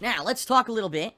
Now, let's talk a little bit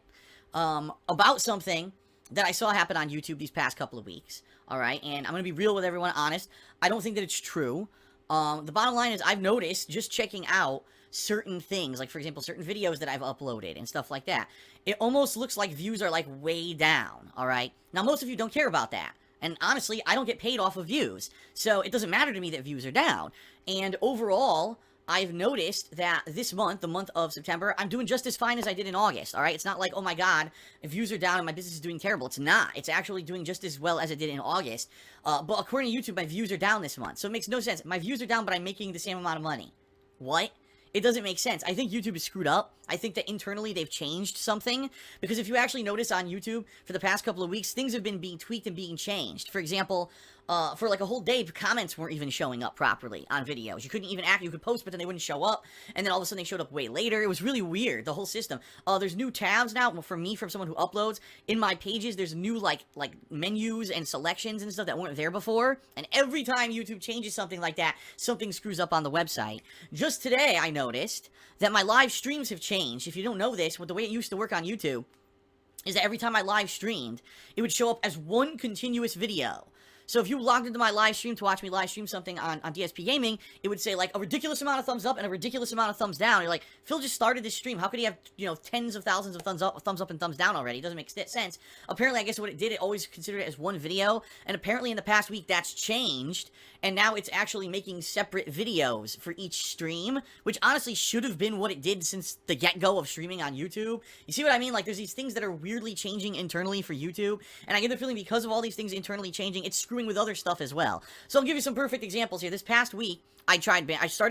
about something that I saw happen on YouTube these past couple of weeks. All right, and I'm going to be real with everyone, honest. I don't think that it's true. The bottom line is I've noticed just checking out certain things, like for example, certain videos that I've uploaded and stuff like that. It almost looks like views are like way down, all right? Now, most of you don't care about that. And honestly, I don't get paid off of views. So it doesn't matter to me that views are down. And overall, I've noticed that this month, the month of September, I'm doing just as fine as I did in August, all right? It's not like, oh my god, views are down and my business is doing terrible. It's not. It's actually doing just as well as it did in August. But according to YouTube, my views are down this month. So it makes no sense. My views are down, but I'm making the same amount of money. What? It doesn't make sense. I think YouTube is screwed up. I think that internally they've changed something. Because if you actually notice on YouTube, for the past couple of weeks, things have been being tweaked and being changed. For example, for like a whole day, comments weren't even showing up properly on videos. You couldn't even you could post, but then they wouldn't show up. And then all of a sudden they showed up way later. It was really weird, the whole system. There's new tabs now, for me, from someone who uploads. In my pages, there's new, like menus and selections and stuff that weren't there before. And every time YouTube changes something like that, something screws up on the website. Just today, I noticed that my live streams have changed. If you don't know this, the way it used to work on YouTube is that every time I live streamed, it would show up as one continuous video. So if you logged into my live stream to watch me live stream something on DSP Gaming, it would say, like, a ridiculous amount of thumbs up and a ridiculous amount of thumbs down. You're like, Phil just started this stream. How could he have, tens of thousands of thumbs up and thumbs down already? It doesn't make sense. Apparently, I guess what it did, it always considered it as one video. And apparently in the past week, that's changed. And now it's actually making separate videos for each stream, which honestly should have been what it did since the get-go of streaming on YouTube. You see what I mean? Like, there's these things that are weirdly changing internally for YouTube. And I get the feeling because of all these things internally changing, it's screwing with other stuff as well. So I'll give you some perfect examples here. This past week, I started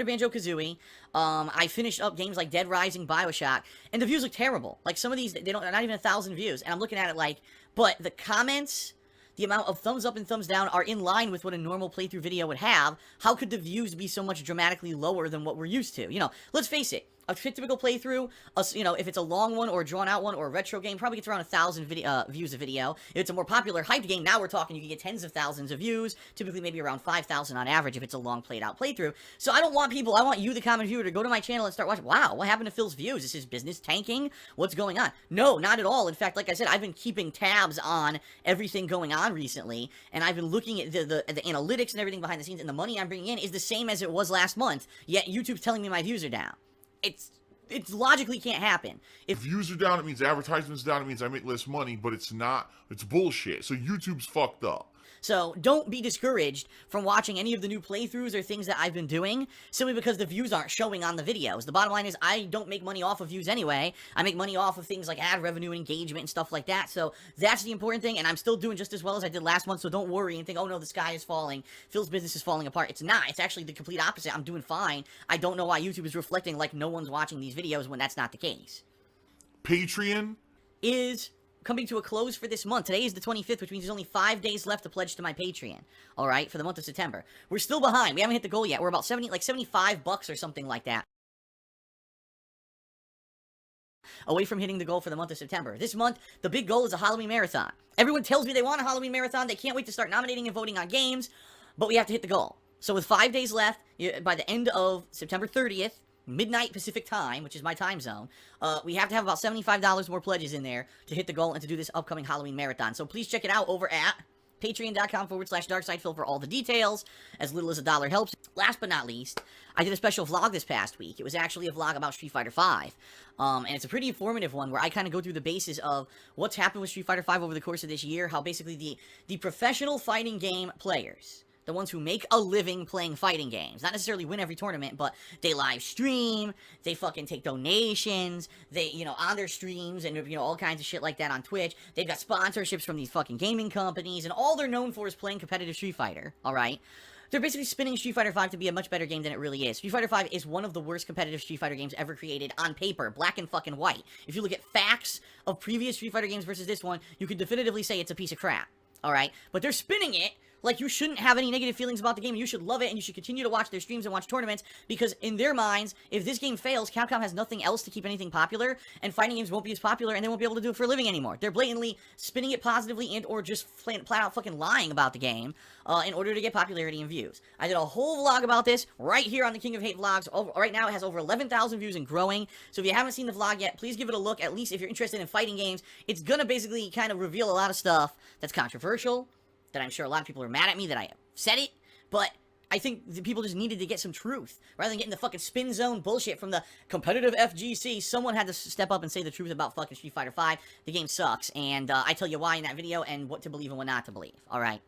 Banjo-Kazooie. I finished up games like Dead Rising, BioShock, and the views look terrible. Like, some of these, they're not even 1,000 views. And I'm looking at it like, but the comments, the amount of thumbs up and thumbs down are in line with what a normal playthrough video would have. How could the views be so much dramatically lower than what we're used to? Let's face it. A typical playthrough, if it's a long one or a drawn-out one or a retro game, probably gets around 1,000 views a video. If it's a more popular hyped game, now we're talking you can get tens of thousands of views, typically maybe around 5,000 on average if it's a long played-out playthrough. So I want you, the common viewer, to go to my channel and start watching. Wow, what happened to Phil's views? Is his business tanking? What's going on? No, not at all. In fact, like I said, I've been keeping tabs on everything going on recently, and I've been looking at the analytics and everything behind the scenes, and the money I'm bringing in is the same as it was last month, yet YouTube's telling me my views are down. It logically can't happen. If views are down, it means advertisements down, it means I make less money, but it's not. It's bullshit. So YouTube's fucked up. So don't be discouraged from watching any of the new playthroughs or things that I've been doing simply because the views aren't showing on the videos. The bottom line is I don't make money off of views anyway. I make money off of things like ad revenue and engagement and stuff like that. So that's the important thing, and I'm still doing just as well as I did last month, so don't worry and think, oh no, the sky is falling. Phil's business is falling apart. It's not. It's actually the complete opposite. I'm doing fine. I don't know why YouTube is reflecting like no one's watching these videos when that's not the case. Patreon is coming to a close for this month. Today is the 25th, which means there's only 5 days left to pledge to my Patreon, all right, for the month of September. We're still behind. We haven't hit the goal yet. We're about $75 or something like that away from hitting the goal for the month of September. This month, the big goal is a Halloween marathon. Everyone tells me they want a Halloween marathon. They can't wait to start nominating and voting on games, but we have to hit the goal. So with 5 days left, by the end of September 30th, midnight Pacific time, which is my time zone, we have to have about $75 more pledges in there to hit the goal and to do this upcoming Halloween marathon. So please check it out over at patreon.com/DarkSidePhil for all the details. As little as $1 helps. Last but not least, I did a special vlog this past week. It was actually a vlog about Street Fighter V. And it's a pretty informative one where I kind of go through the basis of what's happened with Street Fighter V over the course of this year, how basically the professional fighting game players, the ones who make a living playing fighting games, not necessarily win every tournament, but they live stream, they fucking take donations, they, on their streams, and, all kinds of shit like that on Twitch. They've got sponsorships from these fucking gaming companies, and all they're known for is playing competitive Street Fighter, alright? They're basically spinning Street Fighter V to be a much better game than it really is. Street Fighter V is one of the worst competitive Street Fighter games ever created on paper, black and fucking white. If you look at facts of previous Street Fighter games versus this one, you can definitively say it's a piece of crap, alright? But they're spinning it Like, you shouldn't have any negative feelings about the game. You should love it, and you should continue to watch their streams and watch tournaments, because in their minds, if this game fails, Capcom has nothing else to keep anything popular, and fighting games won't be as popular, and they won't be able to do it for a living anymore. They're blatantly spinning it positively and or just flat out fucking lying about the game in order to get popularity and views. I did a whole vlog about this right here on the King of Hate vlogs. Right now, it has over 11,000 views and growing, so if you haven't seen the vlog yet, please give it a look, at least if you're interested in fighting games. It's gonna basically kind of reveal a lot of stuff that's controversial, that I'm sure a lot of people are mad at me that I said it, but I think the people just needed to get some truth. Rather than getting the fucking spin zone bullshit from the competitive FGC, someone had to step up and say the truth about fucking Street Fighter V. The game sucks, and I tell you why in that video, and what to believe and what not to believe, alright?